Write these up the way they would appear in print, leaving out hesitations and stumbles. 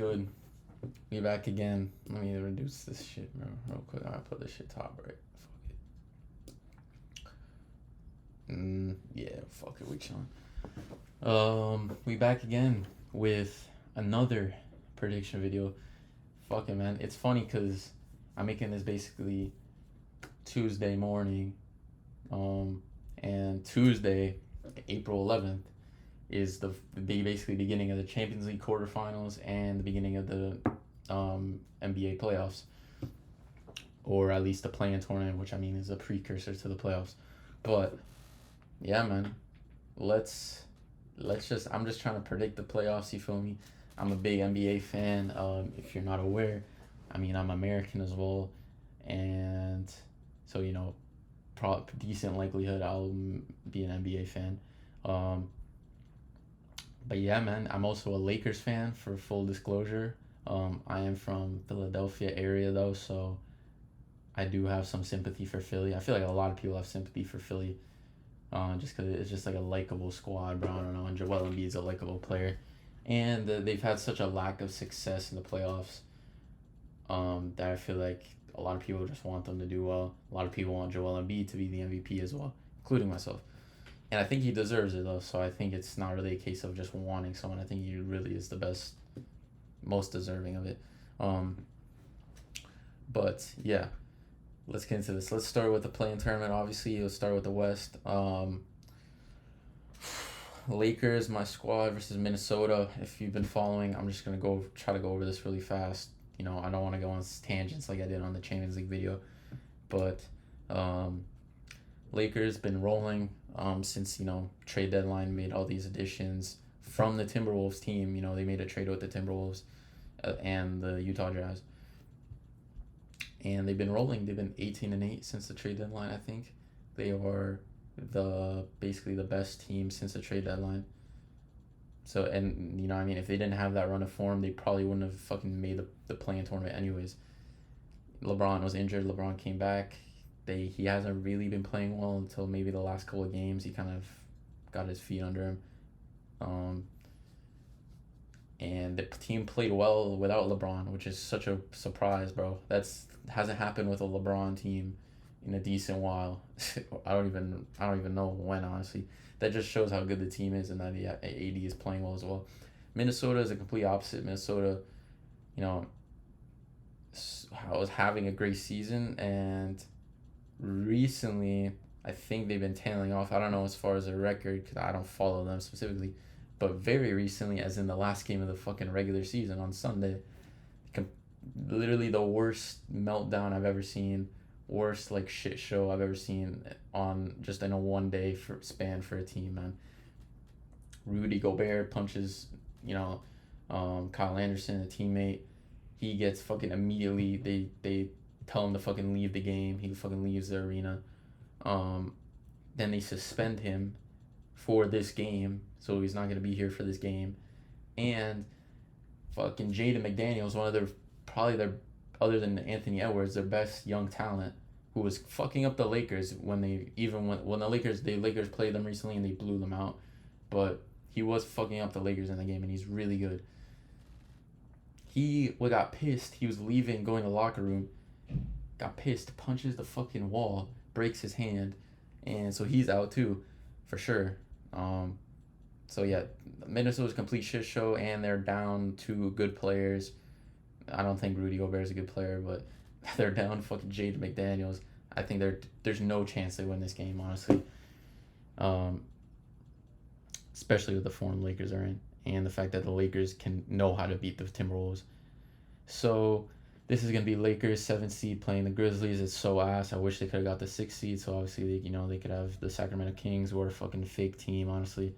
Good. We back again. Let me reduce this shit real quick. I'll put this shit top right. Fuck it. Yeah, fuck it. We chilling. We back again with another prediction video. Fuck it, man. It's funny because I'm making this basically Tuesday morning. And Tuesday, April 11th, is the basically beginning of the Champions League quarterfinals and the beginning of the NBA playoffs, or at least the play-in tournament, which I mean is a precursor to the playoffs. But yeah, man, let's just I'm just trying to predict the playoffs. You feel me? I'm a big NBA fan. If you're not aware, I mean I'm American as well, and so decent likelihood I'll be an NBA fan. But yeah, man, I'm also a Lakers fan for full disclosure. I am from Philadelphia area though, so I do have some sympathy for Philly. I feel like a lot of people have sympathy for Philly, just because it's just like a likable squad, bro. I don't know, and Joel Embiid is a likable player, and they've had such a lack of success in the playoffs. That I feel like a lot of people just want them to do well. A lot of people want Joel Embiid to be the MVP as well, including myself. And I think he deserves it though, so I think it's not really a case of just wanting someone. I think he really is the best, most deserving of it. But yeah, let's get into this. Let's start with the play-in tournament. Obviously, you'll start with the West. Lakers, my squad versus Minnesota. If you've been following, I'm just gonna try to go over this really fast. I don't want to go on tangents like I did on the Champions League video, but Lakers been rolling since trade deadline, made all these additions from the Timberwolves team. They made a trade with the Timberwolves and the Utah Jazz, and they've been rolling. They've been 18-8 since the trade deadline. I think they are basically the best team since the trade deadline. So, and if they didn't have that run of form, they probably wouldn't have fucking made the play-in tournament anyways. LeBron was injured. LeBron came back. He hasn't really been playing well until maybe the last couple of games. He kind of got his feet under him. And the team played well without LeBron, which is such a surprise, bro. Hasn't happened with a LeBron team in a decent while. I don't even know when, honestly. That just shows how good the team is and that AD is playing well as well. Minnesota is a complete opposite. Minnesota, was having a great season, and recently I think they've been tailing off. I don't know as far as their record because I don't follow them specifically, but very recently, as in the last game of the fucking regular season on Sunday, literally the worst meltdown I've ever seen, worst shit show I've ever seen on just in a 1 day span for a team, man. Rudy Gobert punches Kyle Anderson, a teammate. He gets fucking immediately, they tell him to fucking leave the game. He fucking leaves the arena. Then they suspend him for this game, so he's not gonna be here for this game. And fucking Jaden McDaniels, one of their other than Anthony Edwards, their best young talent, who was fucking up the Lakers when the Lakers played them recently and they blew them out, but he was fucking up the Lakers in the game, and he's really good. He got pissed. He was leaving, going to the locker room, got pissed, punches the fucking wall, breaks his hand, and so he's out too, for sure. So yeah, Minnesota's a complete shit show, and they're down 2 good players. I don't think Rudy Gobert is a good player, but they're down fucking Jaden McDaniels. I think there's no chance they win this game, honestly. Especially with the form Lakers are in, and the fact that the Lakers can know how to beat the Timberwolves. So this is gonna be Lakers 7th seed playing the Grizzlies. It's so ass. I wish they could have got the 6th seed. So obviously they could have the Sacramento Kings, who are a fucking fake team, honestly.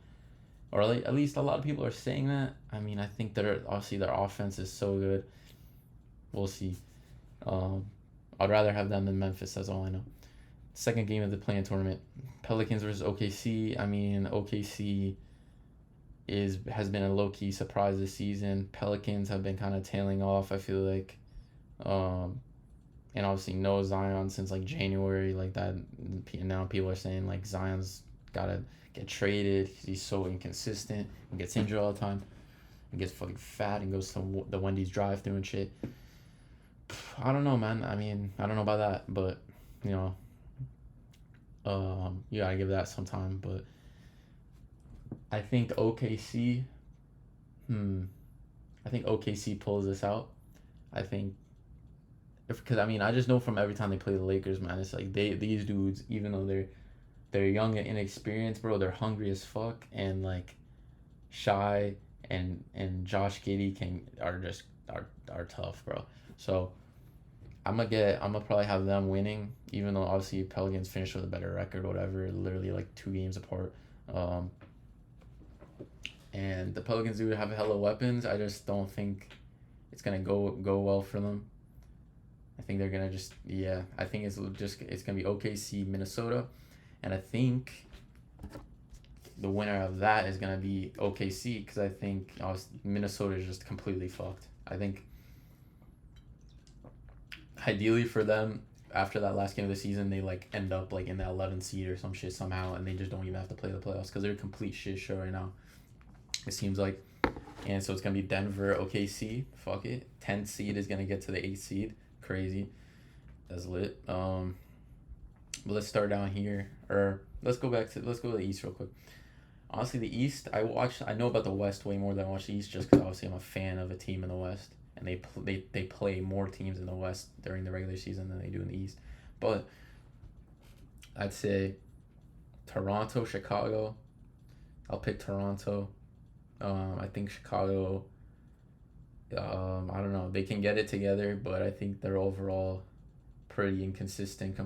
Or at least a lot of people are saying that. I mean, I think their offense is so good. We'll see. I'd rather have them than Memphis. That's all I know. Second game of the play-in tournament, Pelicans versus OKC. I mean, OKC has been a low-key surprise this season. Pelicans have been kind of tailing off, I feel like. And obviously no Zion since January, that. And now people are saying Zion's gotta get traded because he's so inconsistent and gets injured all the time. and gets fucking fat and goes to the Wendy's drive-thru and shit. I don't know, man. I mean, I don't know about that, but you know, you gotta give that some time. But I think OKC. I think OKC pulls this out. I think because I mean I just know from every time they play the Lakers, man, it's like these dudes, even though they're young and inexperienced, bro, they're hungry as fuck, and like Shy and Josh Giddey are tough, bro. So I'm gonna probably have them winning, even though obviously Pelicans finished with a better record, whatever, literally like 2 games apart. And the Pelicans do have hella weapons. I just don't think it's gonna go well for them. I think they're gonna I think it's gonna be OKC Minnesota, and I think the winner of that is gonna be OKC because I think Minnesota is just completely fucked. I think ideally for them, after that last game of the season, they like end up like in the 11th seed or some shit somehow, and they just don't even have to play the playoffs because they're a complete shit show right now. It seems like, and so it's gonna be Denver, OKC. Fuck it. 10th seed is gonna get to the 8th seed. Crazy. That's lit. But let's start down here, or let's go to the East real quick. Honestly, the East, I know about the West way more than I watch the East, just because obviously I'm a fan of a team in the West, and they play more teams in the West during the regular season than they do in the East. But I'd say Toronto, Chicago. I'll pick Toronto. I think Chicago, I don't know, they can get it together, but I think they're overall pretty inconsistent,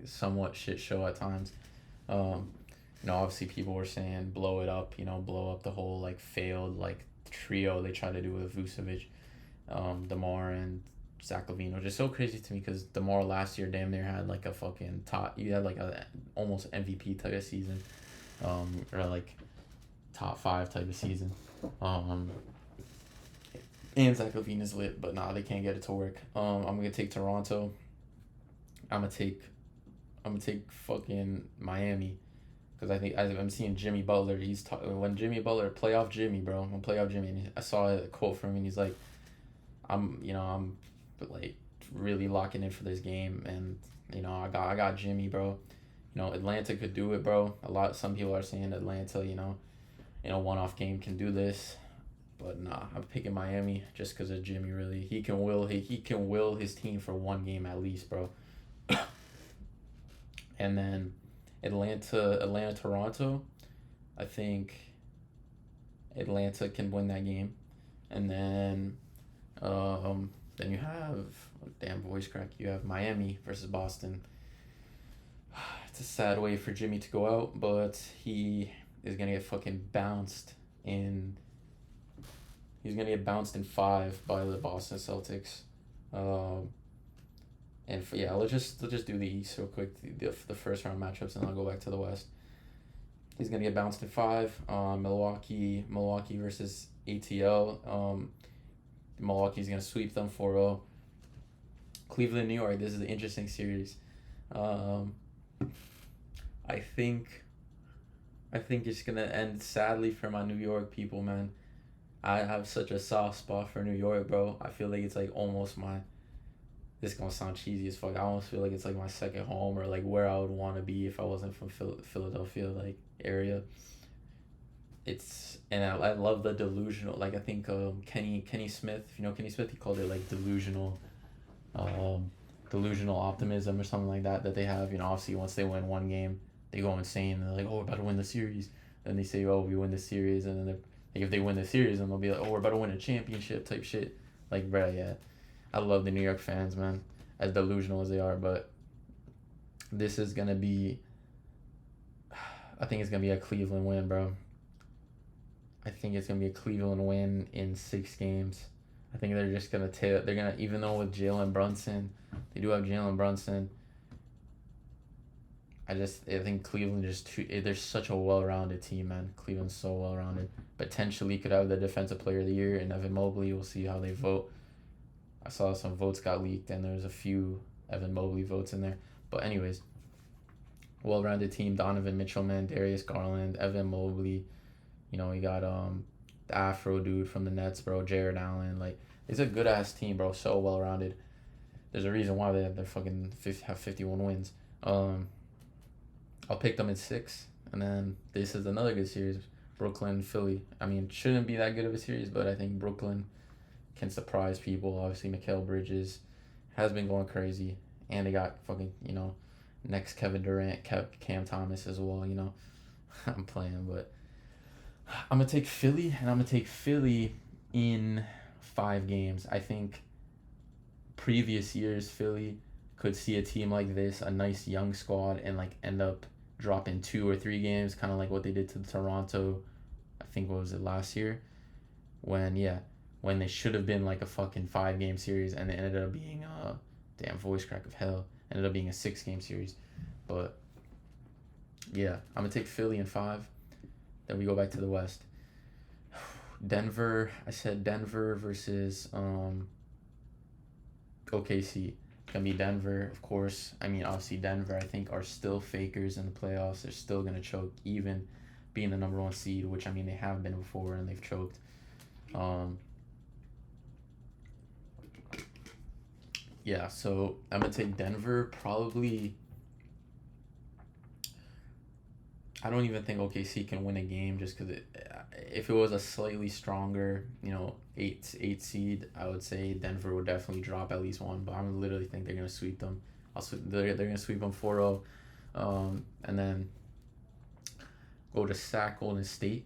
somewhat shit show at times. Obviously people were saying blow up the whole like failed like trio they tried to do with Vucevic, DeMar and Zach LaVine, which is so crazy to me because DeMar last year damn near had like a fucking you had like a almost MVP type of season, or like top 5 type of season. And Zach LaVine is lit, but nah, they can't get it to work. I'm gonna take Toronto. I'm gonna take fucking Miami, because I think I'm seeing Jimmy Butler. When Jimmy Butler, playoff Jimmy, bro. When playoff Jimmy, and I saw a quote from him, and he's like, I'm like really locking in for this game, and I got Jimmy, bro. Atlanta could do it, bro. Some people are saying Atlanta, in a one-off game can do this, but nah, I'm picking Miami just because of Jimmy. Really, he can will his team for one game at least, bro. And then Atlanta, Toronto. I think Atlanta can win that game, and then you have damn voice crack. You have Miami versus Boston. It's a sad way for Jimmy to go out, but he is gonna get fucking bounced in. He's gonna get bounced in 5 by the Boston Celtics. Let's just do the East real quick, the first round matchups, and I'll go back to the West. He's gonna get bounced in 5. Milwaukee versus ATL. Milwaukee's gonna sweep them 4-0. Cleveland, New York. This is an interesting series. I think it's gonna end sadly for my New York people, man. I have such a soft spot for New York, bro. I feel like it's like almost this is gonna sound cheesy as fuck. I almost feel like it's like my second home, or like where I would want to be if I wasn't from Philadelphia, like area. And I love the delusional, like I think Kenny Smith, if you know Kenny Smith, he called it like delusional optimism or something like that they have. Obviously once they win one game, they go insane. They're like, oh, we're about to win the series. Then they say, oh, we win the series, and then they're like, if they win the series, then they'll be like, oh, we're about to win a championship type shit. Like, bro, yeah, I love the New York fans, man, as delusional as they are. But this is gonna be, I think it's gonna be a Cleveland win, bro. I think it's gonna be a Cleveland win in 6 games. I think they're just gonna even though with Jalen Brunson, they do have Jalen Brunson. I think Cleveland they're such a well-rounded team, man. Cleveland's so well-rounded. Potentially could have the Defensive Player of the Year and Evan Mobley. We'll see how they vote. I saw some votes got leaked, and there's a few Evan Mobley votes in there. But anyways, well-rounded team. Donovan Mitchell, man, Darius Garland, Evan Mobley. We got the Afro dude from the Nets, bro, Jared Allen. Like, it's a good ass team, bro. So well rounded. There's a reason why they're fucking have 51 wins. I'll pick them in 6, and then this is another good series, Brooklyn, Philly. I mean, shouldn't be that good of a series, but I think Brooklyn can surprise people. Obviously, Mikal Bridges has been going crazy, and they got fucking, next Kevin Durant, Cam Thomas as well. I'm playing, but I'm gonna take Philly, and I'm gonna take Philly in 5 games. I think previous years Philly could see a team like this, a nice young squad, and like end up dropping 2 or 3 games, kind of like what they did to Toronto. I think, what was it, last year, when they should have been like a fucking 5-game series, and it ended up being a damn voice crack of hell. Ended up being a 6-game series, but yeah, I'm gonna take Philly in 5. Then we go back to the West. Denver. I said Denver versus OKC. It's gonna be Denver, of course. I mean, obviously Denver, I think, are still fakers in the playoffs. They're still gonna choke, even being the number 1 seed, which, I mean, they have been before and they've choked. Yeah, so I'm gonna take Denver. Probably, I don't even think OKC can win a game, just because if it was a slightly stronger, 8 seed, I would say Denver would definitely drop at least 1. But I literally think they're gonna sweep them. They're gonna sweep them 4-0, and then go to sack Golden State.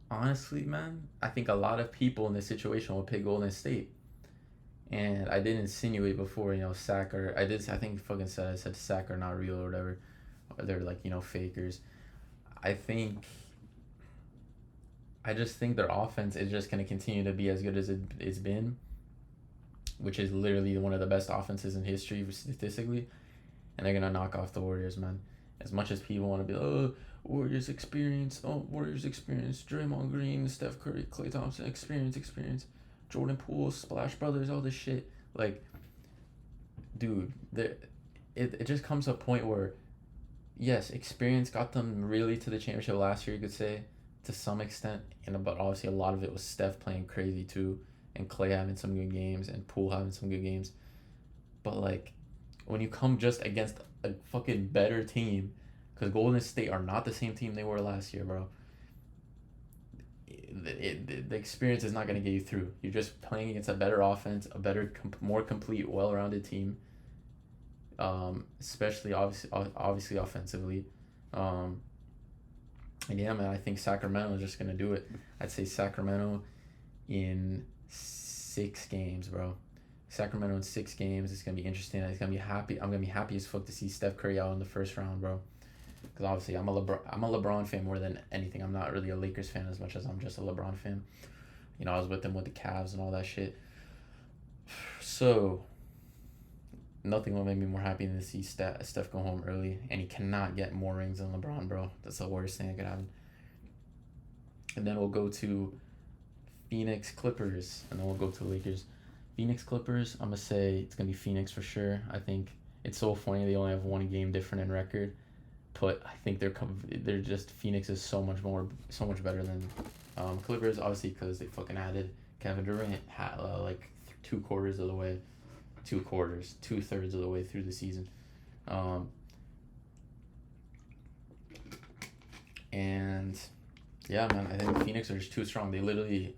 Honestly, man, I think a lot of people in this situation will pick Golden State. And I did insinuate before, sack or I think fucking said, I said sack are not real or whatever. They're like, fakers. I just think their offense is just going to continue to be as good as it's been, which is literally one of the best offenses in history statistically. And they're going to knock off the Warriors, man. As much as people want to be, Warriors experience, Draymond Green, Steph Curry, Klay Thompson, experience. Jordan Poole, Splash Brothers, all this shit. Like, dude, it just comes to a point where, yes, experience got them really to the championship last year, you could say, to some extent. But obviously a lot of it was Steph playing crazy too, and Klay having some good games, and Poole having some good games. But, like, when you come just against a fucking better team, because Golden State are not the same team they were last year, bro. The experience is not going to get you through. You're just playing against a better offense, a better, more complete, well-rounded team. Especially obviously offensively. And yeah, man, I think Sacramento is just going to do it. I'd say Sacramento in 6 games, bro. Sacramento in 6 games. It's going to be interesting. I'm going to be happy as fuck to see Steph Curry out in the first round, bro. Because obviously I'm a LeBron fan more than anything. I'm not really a Lakers fan as much as I'm just a LeBron fan. I was with them with the Cavs and all that shit. So nothing will make me more happy than to see Steph go home early, and he cannot get more rings than LeBron, bro. That's the worst thing that could happen. And then we'll go to Phoenix Clippers, and then we'll go to the Lakers. Phoenix Clippers, I'm gonna say it's gonna be Phoenix for sure. I think it's so funny they only have 1 game different in record. But I think they're just, Phoenix is so much better than Clippers, obviously, because they fucking added Kevin Durant like 2/3 of the way through the season, and yeah, man, I think Phoenix are just too strong. They literally,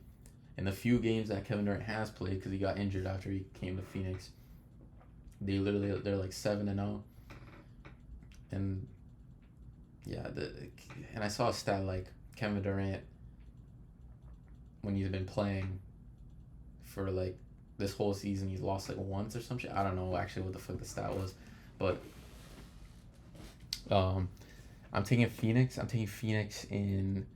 in the few games that Kevin Durant has played, because he got injured after he came to Phoenix, they're like 7-0, and yeah, and I saw a stat like Kevin Durant, when he's been playing for like this whole season, he's lost like once or some shit. I don't know actually what the fuck the stat was, but I'm taking Phoenix. I'm taking Phoenix in,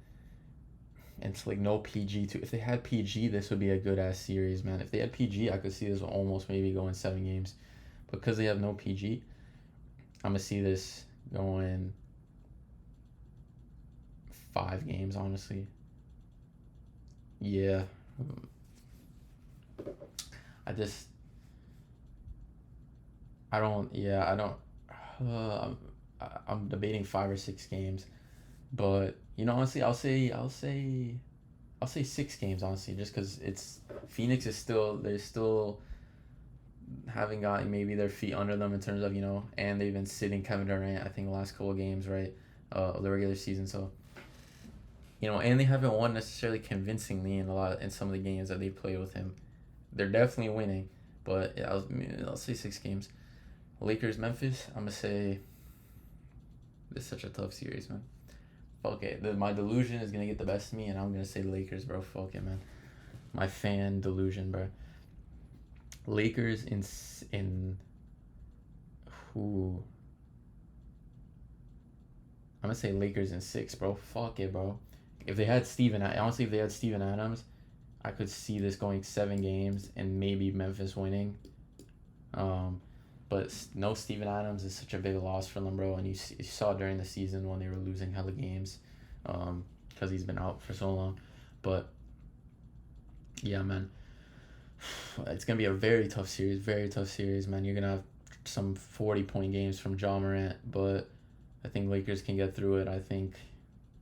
and it's like no PG too. If they had PG, this would be a good ass series, man. If they had PG, I could see this almost maybe going 7 games. Because they have no PG, I'm gonna see this going 5 games, honestly. Yeah. I'm debating 5 or 6 games. But honestly, I'll say 6 games, honestly, just because it's Phoenix is still they're still haven't gotten maybe their feet under them in terms of and they've been sitting Kevin Durant I think the last couple of games, right, of the regular season. So and they haven't won necessarily convincingly in some of the games that they played with him. They're definitely winning, but yeah, I'll say 6 games. Lakers Memphis. I'm gonna say this is such a tough series, man. Fuck it. My delusion is gonna get the best of me, and I'm gonna say Lakers, bro. Fuck it, man. My fan delusion, bro. Lakers in who? I'm gonna say Lakers in 6, bro. Fuck it, bro. If they had honestly, if they had Steven Adams, I could see this going 7 games and maybe Memphis winning. But no Steven Adams is such a big loss for them, bro. And you saw during the season when they were losing hella games, because he's been out for so long. But yeah, man, it's gonna be a very tough series, man. You're gonna have some 40-point games from Ja Morant, but I think Lakers can get through it. I think,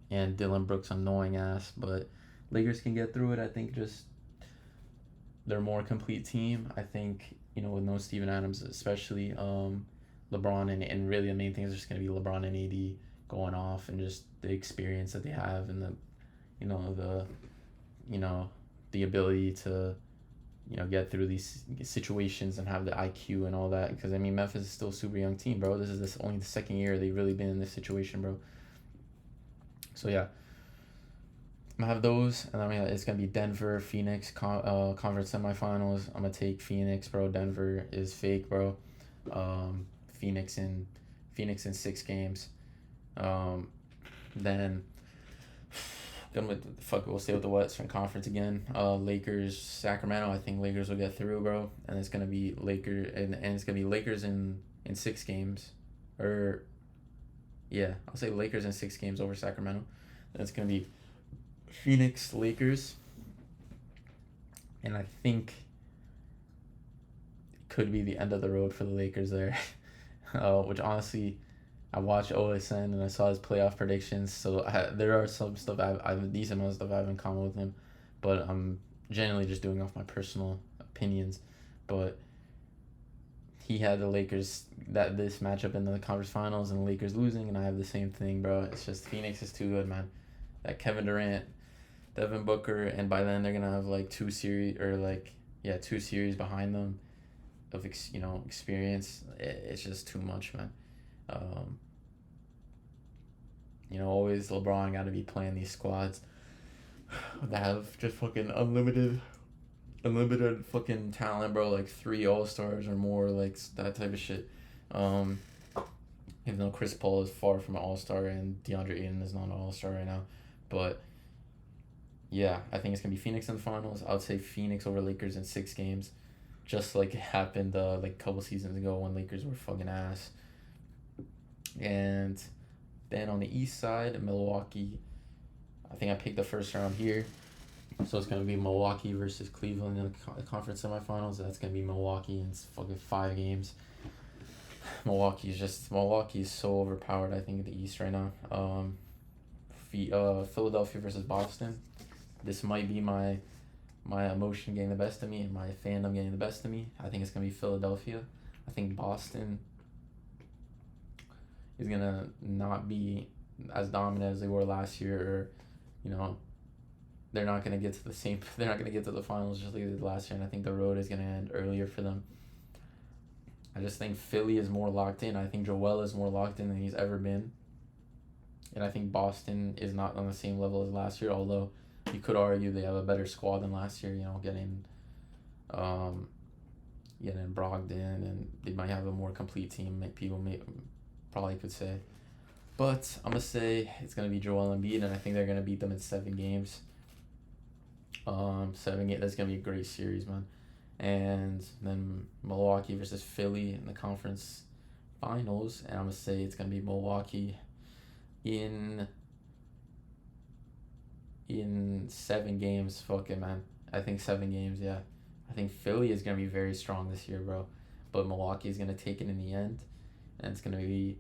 and Dylan Brooks annoying ass, but Lakers can get through it. I think just they're a more complete team. I think with no Steven Adams, especially LeBron and really the main thing is just gonna be LeBron and AD going off and just the experience that they have and the ability to get through these situations and have the IQ and all that. Because Memphis is still a super young team, bro. This is only the second year they've really been in this situation, bro. So yeah, I'm gonna have those, and it's gonna be Denver, Phoenix, conference semifinals. I'm gonna take Phoenix, bro. Denver is fake, bro. Phoenix in 6 games. Then we'll stay with the Western Conference again. Lakers, Sacramento. I think Lakers will get through, bro. And it's gonna be it's gonna be Lakers in 6 games, or yeah, I'll say Lakers in 6 games over Sacramento. Then it's gonna be Phoenix, Lakers, and I think it could be the end of the road for the Lakers there. Which honestly, I watched OSN and I saw his playoff predictions, so there are some stuff I have a decent amount of stuff I have in common with him, but I'm generally just doing off my personal opinions. But he had the Lakers this matchup in the conference finals and the Lakers losing, and I have the same thing, bro. It's just Phoenix is too good, man. That Kevin Durant, Devin Booker, and by then they're gonna have 2 series behind them of experience. It's just too much, man. Always LeBron got to be playing these squads that have just fucking unlimited fucking talent, bro. 3 All-Stars or more, that type of shit. Even though Chris Paul is far from an All-Star and DeAndre Ayton is not an All-Star right now, but yeah, I think it's gonna be Phoenix in the finals. I would say Phoenix over Lakers in 6 games, just like it happened a couple seasons ago when Lakers were fucking ass. And then on the East side, Milwaukee. I think I picked the first round here, so it's gonna be Milwaukee versus Cleveland in the conference semifinals. That's gonna be Milwaukee in fucking 5 games. Milwaukee is so overpowered, I think, in the East right now. Philadelphia versus Boston. This might be my emotion getting the best of me and my fandom getting the best of me. I think it's gonna be Philadelphia. I think Boston is gonna not be as dominant as they were last year, or they're not gonna get to the finals just like they did last year, and I think the road is gonna end earlier for them. I just think Philly is more locked in. I think Joel is more locked in than he's ever been. And I think Boston is not on the same level as last year, although you could argue they have a better squad than last year, getting Brogdon, and they might have a more complete team, probably could say. But I'm going to say it's going to be Joel Embiid, and I think they're going to beat them in 7 games. 7 games, that's going to be a great series, man. And then Milwaukee versus Philly in the conference finals, and I'm going to say it's going to be Milwaukee in 7 games. Fuck it, man. I think 7 games, yeah. I think Philly is going to be very strong this year, bro. But Milwaukee is going to take it in the end. And it's going to be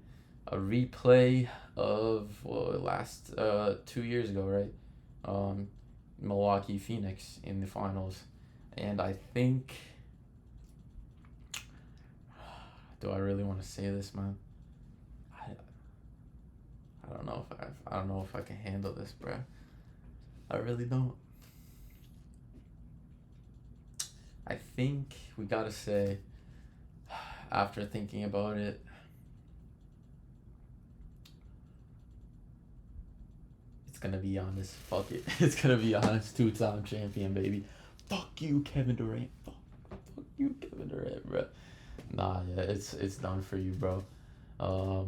a replay of last 2 years ago, right? Milwaukee Phoenix in the finals, and I think. Do I really want to say this, man? I don't know if I don't know if I can handle this, bro. I really don't. I think we gotta say, after thinking about it, it's gonna be Giannis. Fuck it. It's gonna be Giannis, two-time champion, baby. Fuck you, Kevin Durant. Fuck you, Kevin Durant, bro. Nah, yeah, it's done for you, bro. Well,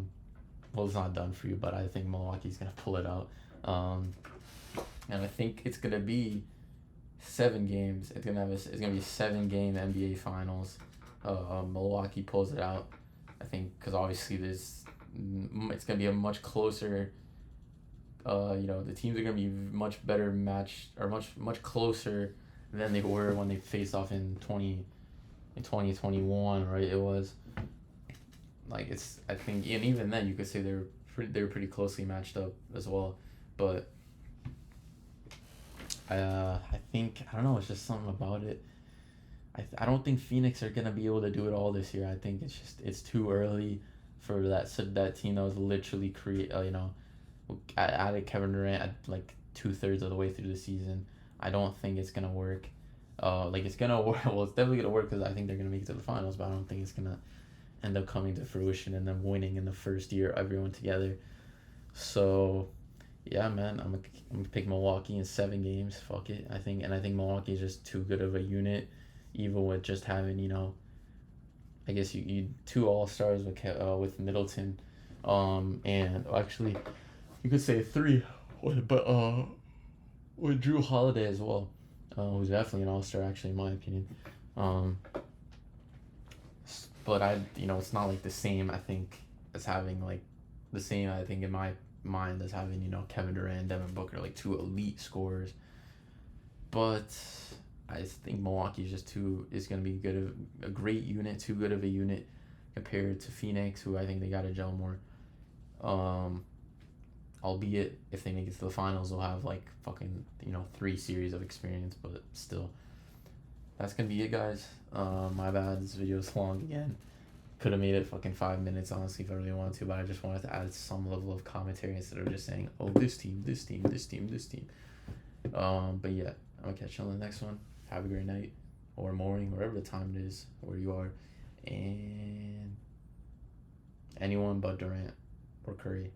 it's not done for you, but I think Milwaukee's gonna pull it out. And I think it's gonna be 7 games. It's gonna be a 7-game NBA Finals. Milwaukee pulls it out. I think because obviously it's gonna be a much closer. The teams are gonna be much better matched, or much closer than they were when they faced off in 2021, right? It was like I think, and even then you could say they were pretty closely matched up as well, but I think, I don't know, it's just something about it. I don't think Phoenix are gonna be able to do it all this year. I think it's too early for that team that was literally added Kevin Durant at like 2/3 of the way through the season. I don't think it's gonna work. It's gonna work. Well, it's definitely gonna work because I think they're gonna make it to the finals, but I don't think it's gonna end up coming to fruition and them winning in the first year, everyone together. So, yeah, man, I'm gonna pick Milwaukee in 7 games. Fuck it. I think Milwaukee is just too good of a unit, even with just having I guess you 2 All-Stars with Middleton, and actually you could say 3, but with Drew Holiday as well, who's definitely an All-Star actually in my opinion. But it's not like the same, I think, as having like the same, I think, in my mind, as having Kevin Durant, Devin Booker, like 2 elite scorers. But I just think Milwaukee is gonna be a great unit, too good of a unit compared to Phoenix, who I think they gotta gel more. Albeit if they make it to the finals, they'll have like fucking 3 series of experience, but still. That's gonna be it, guys. My bad, this video is long again. Could have made it fucking 5 minutes, honestly, if I really wanted to, but I just wanted to add some level of commentary instead of just saying, oh, this team, this team, this team, this team. But yeah, I'm gonna catch you on the next one. Have a great night, or morning, wherever the time it is, where you are. And anyone but Durant or Curry.